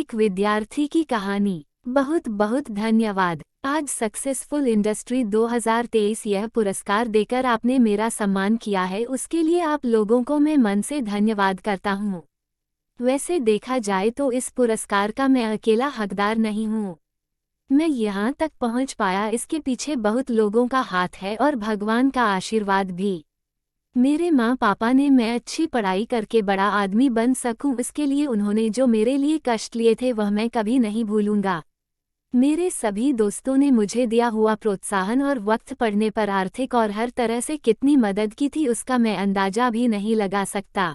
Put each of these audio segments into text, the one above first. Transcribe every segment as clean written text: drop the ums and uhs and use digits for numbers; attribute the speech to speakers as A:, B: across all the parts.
A: एक विद्यार्थी की कहानी। बहुत बहुत धन्यवाद। आज सक्सेसफुल इंडस्ट्री 2023 यह पुरस्कार देकर आपने मेरा सम्मान किया है, उसके लिए आप लोगों को मैं मन से धन्यवाद करता हूँ। वैसे देखा जाए तो इस पुरस्कार का मैं अकेला हकदार नहीं हूँ। मैं यहाँ तक पहुँच पाया इसके पीछे बहुत लोगों का हाथ है और भगवान का आशीर्वाद भी। मेरे माँ पापा ने मैं अच्छी पढ़ाई करके बड़ा आदमी बन सकूं, इसके लिए उन्होंने जो मेरे लिए कष्ट लिए थे वह मैं कभी नहीं भूलूंगा। मेरे सभी दोस्तों ने मुझे दिया हुआ प्रोत्साहन और वक्त पड़ने पर आर्थिक और हर तरह से कितनी मदद की थी उसका मैं अंदाजा भी नहीं लगा सकता।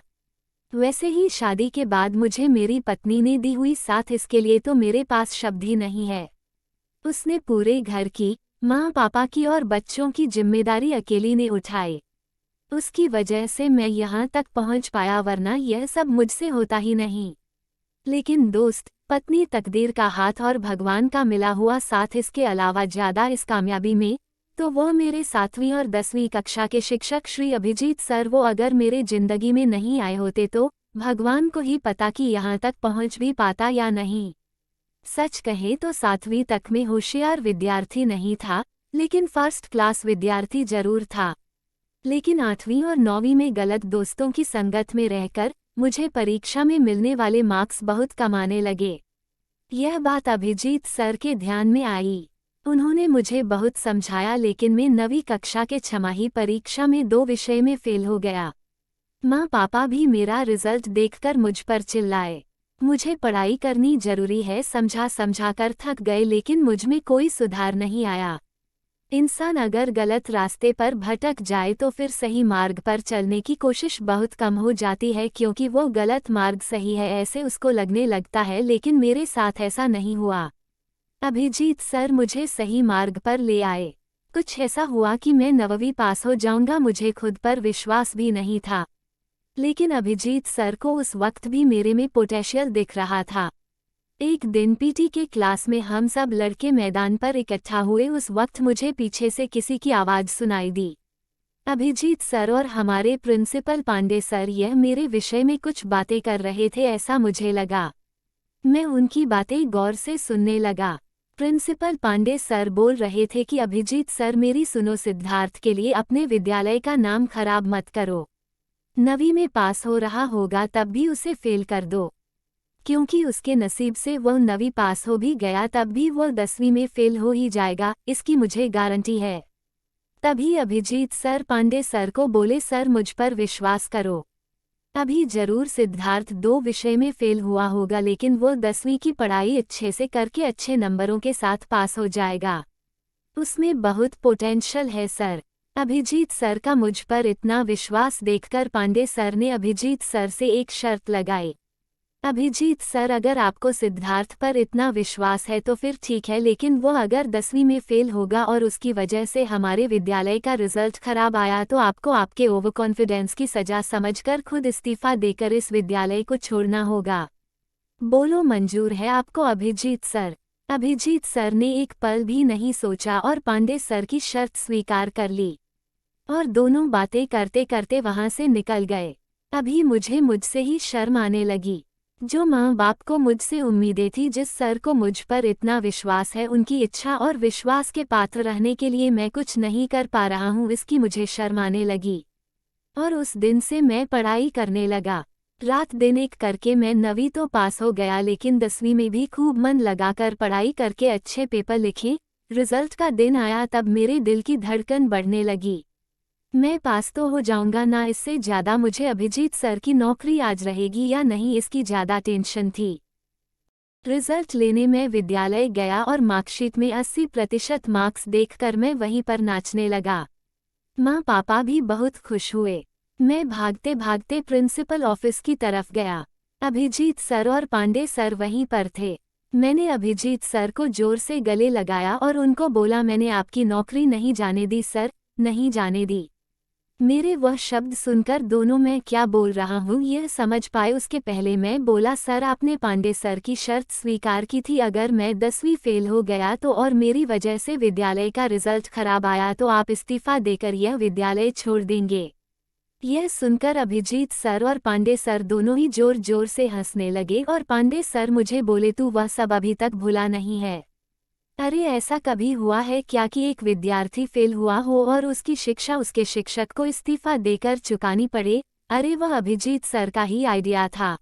A: वैसे ही शादी के बाद मुझे मेरी पत्नी ने दी हुई साथ, इसके लिए तो मेरे पास शब्द ही नहीं है। उसने पूरे घर की, माँ पापा की और बच्चों की जिम्मेदारी अकेली ने उठाई। उसकी वजह से मैं यहाँ तक पहुँच पाया, वरना यह सब मुझसे होता ही नहीं। लेकिन दोस्त, पत्नी, तकदीर का हाथ और भगवान का मिला हुआ साथ, इसके अलावा ज़्यादा इस कामयाबी में तो वो मेरे 7वीं और 10वीं कक्षा के शिक्षक श्री अभिजीत सर। वो अगर मेरे जिंदगी में नहीं आए होते तो भगवान को ही पता कि यहाँ तक पहुँच भी पाता या नहीं। सच कहे तो 7वीं तक में होशियार विद्यार्थी नहीं था, लेकिन फर्स्ट क्लास विद्यार्थी जरूर था। लेकिन 8वीं और 9वीं में गलत दोस्तों की संगत में रहकर मुझे परीक्षा में मिलने वाले मार्क्स बहुत कम आने लगे। यह बात अभिजीत सर के ध्यान में आई। उन्होंने मुझे बहुत समझाया, लेकिन मैं 9वीं कक्षा के छमाही परीक्षा में 2 विषय में फेल हो गया। माँ पापा भी मेरा रिजल्ट देखकर मुझ पर चिल्लाए। मुझे पढ़ाई करनी जरूरी है समझा समझा कर थक गए, लेकिन मुझ में कोई सुधार नहीं आया। इंसान अगर गलत रास्ते पर भटक जाए तो फिर सही मार्ग पर चलने की कोशिश बहुत कम हो जाती है, क्योंकि वो गलत मार्ग सही है ऐसे उसको लगने लगता है। लेकिन मेरे साथ ऐसा नहीं हुआ। अभिजीत सर मुझे सही मार्ग पर ले आए। कुछ ऐसा हुआ कि मैं 9वीं पास हो जाऊंगा, मुझे खुद पर विश्वास भी नहीं था। लेकिन अभिजीत सर को उस वक्त भी मेरे में पोटेंशियल दिख रहा था। एक दिन पीटी के क्लास में हम सब लड़के मैदान पर इकट्ठा हुए। उस वक्त मुझे पीछे से किसी की आवाज़ सुनाई दी। अभिजीत सर और हमारे प्रिंसिपल पांडे सर यह मेरे विषय में कुछ बातें कर रहे थे, ऐसा मुझे लगा। मैं उनकी बातें गौर से सुनने लगा। प्रिंसिपल पांडे सर बोल रहे थे कि अभिजीत सर मेरी सुनो, सिद्धार्थ के लिए अपने विद्यालय का नाम खराब मत करो। 9वीं में पास हो रहा होगा तब भी उसे फेल कर दो, क्योंकि उसके नसीब से वह 9वीं पास हो भी गया तब भी वह 10वीं में फेल हो ही जाएगा, इसकी मुझे गारंटी है। तभी अभिजीत सर पांडे सर को बोले, सर मुझ पर विश्वास करो। अभी जरूर सिद्धार्थ 2 विषय में फेल हुआ होगा, लेकिन वो 10वीं की पढ़ाई अच्छे से करके अच्छे नंबरों के साथ पास हो जाएगा। उसमें बहुत पोटेंशियल है सर। अभिजीत सर का मुझ पर इतना विश्वास देखकर पांडे सर ने अभिजीत सर से एक शर्त लगाई। अभिजीत सर, अगर आपको सिद्धार्थ पर इतना विश्वास है तो फिर ठीक है, लेकिन वो अगर 10वीं में फेल होगा और उसकी वजह से हमारे विद्यालय का रिजल्ट खराब आया तो आपको आपके ओवर कॉन्फिडेंस की सजा समझकर खुद इस्तीफा देकर इस विद्यालय को छोड़ना होगा। बोलो मंजूर है आपको अभिजीत सर? अभिजीत सर ने एक पल भी नहीं सोचा और पांडे सर की शर्त स्वीकार कर ली और दोनों बातें करते करते वहां से निकल गए। अभी मुझसे ही शर्म आने लगी। जो माँ बाप को मुझसे उम्मीदें थी, जिस सर को मुझ पर इतना विश्वास है, उनकी इच्छा और विश्वास के पात्र रहने के लिए मैं कुछ नहीं कर पा रहा हूँ, इसकी मुझे शर्म आने लगी। और उस दिन से मैं पढ़ाई करने लगा। रात दिन एक करके मैं 9वीं तो पास हो गया, लेकिन 10वीं में भी खूब मन लगाकर पढ़ाई करके अच्छे पेपर लिखे। रिजल्ट का दिन आया तब मेरे दिल की धड़कन बढ़ने लगी। मैं पास तो हो जाऊंगा ना, इससे ज़्यादा मुझे अभिजीत सर की नौकरी आज रहेगी या नहीं इसकी ज़्यादा टेंशन थी। रिजल्ट लेने मैं विद्यालय गया और मार्कशीट में 80% मार्क्स देखकर मैं वहीं पर नाचने लगा। माँ पापा भी बहुत खुश हुए। मैं भागते भागते प्रिंसिपल ऑफिस की तरफ गया। अभिजीत सर और पांडे सर वहीं पर थे। मैंने अभिजीत सर को जोर से गले लगाया और उनको बोला, मैंने आपकी नौकरी नहीं जाने दी सर, नहीं जाने दी। मेरे वह शब्द सुनकर दोनों मैं क्या बोल रहा हूँ यह समझ पाए उसके पहले मैं बोला, सर आपने पांडे सर की शर्त स्वीकार की थी, अगर मैं 10वीं फेल हो गया तो और मेरी वजह से विद्यालय का रिजल्ट खराब आया तो आप इस्तीफा देकर यह विद्यालय छोड़ देंगे। यह सुनकर अभिजीत सर और पांडे सर दोनों ही जोर जोर से हंसने लगे और पांडे सर मुझे बोले, तू वह सब अभी तक भूला नहीं है? अरे ऐसा कभी हुआ है क्या कि एक विद्यार्थी फेल हुआ हो और उसकी शिक्षा उसके शिक्षक को इस्तीफा देकर चुकानी पड़े? अरे वह अभिजीत सर का ही आइडिया था।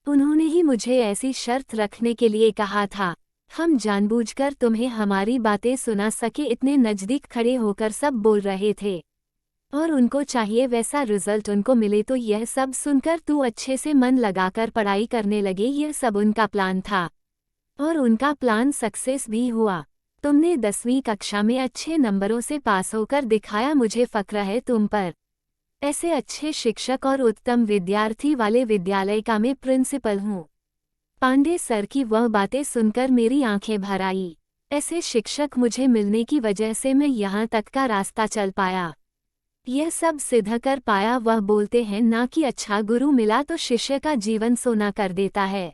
A: उन्होंने ही मुझे ऐसी शर्त रखने के लिए कहा था। हम जानबूझकर तुम्हें हमारी बातें सुना सके इतने नज़दीक खड़े होकर सब बोल रहे थे और उनको चाहिए वैसा रिजल्ट उनको मिले, तो यह सब सुनकर तू अच्छे से मन लगाकर पढ़ाई करने लगे, यह सब उनका प्लान था और उनका प्लान सक्सेस भी हुआ। तुमने 10वीं कक्षा में अच्छे नंबरों से पास होकर दिखाया, मुझे फक्र है तुम पर। ऐसे अच्छे शिक्षक और उत्तम विद्यार्थी वाले विद्यालय का मैं प्रिंसिपल हूँ। पांडे सर की वह बातें सुनकर मेरी आंखें भर आई। ऐसे शिक्षक मुझे मिलने की वजह से मैं यहाँ तक का रास्ता चल पाया, यह सब सिद्ध कर पाया। वह बोलते हैं ना कि अच्छा गुरु मिला तो शिष्य का जीवन सोना कर देता है।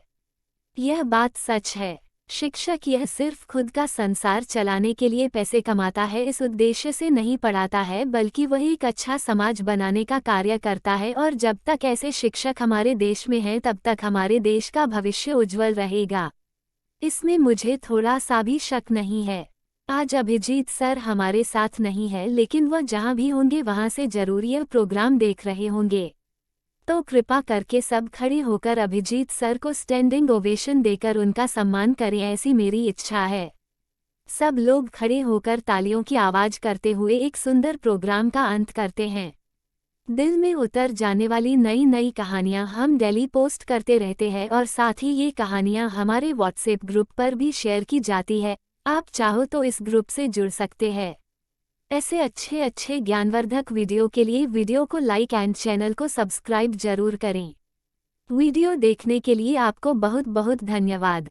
A: यह बात सच है। शिक्षक यह सिर्फ खुद का संसार चलाने के लिए पैसे कमाता है, इस उद्देश्य से नहीं पढ़ाता है, बल्कि वह एक अच्छा समाज बनाने का कार्य करता है। और जब तक ऐसे शिक्षक हमारे देश में हैं तब तक हमारे देश का भविष्य उज्जवल रहेगा, इसमें मुझे थोड़ा सा भी शक नहीं है। आज अभिजीत सर हमारे साथ नहीं है, लेकिन वह जहाँ भी होंगे वहाँ से जरूर यह प्रोग्राम देख रहे होंगे। तो कृपा करके सब खड़े होकर अभिजीत सर को स्टैंडिंग ओवेशन देकर उनका सम्मान करें, ऐसी मेरी इच्छा है। सब लोग खड़े होकर तालियों की आवाज करते हुए एक सुंदर प्रोग्राम का अंत करते हैं। दिल में उतर जाने वाली नई नई कहानियां हम डेली पोस्ट करते रहते हैं और साथ ही ये कहानियां हमारे व्हाट्सएप ग्रुप पर भी शेयर की जाती है। आप चाहो तो इस ग्रुप से जुड़ सकते हैं। ऐसे अच्छे अच्छे ज्ञानवर्धक वीडियो के लिए वीडियो को लाइक एंड चैनल को सब्सक्राइब जरूर करें। वीडियो देखने के लिए आपको बहुत बहुत धन्यवाद।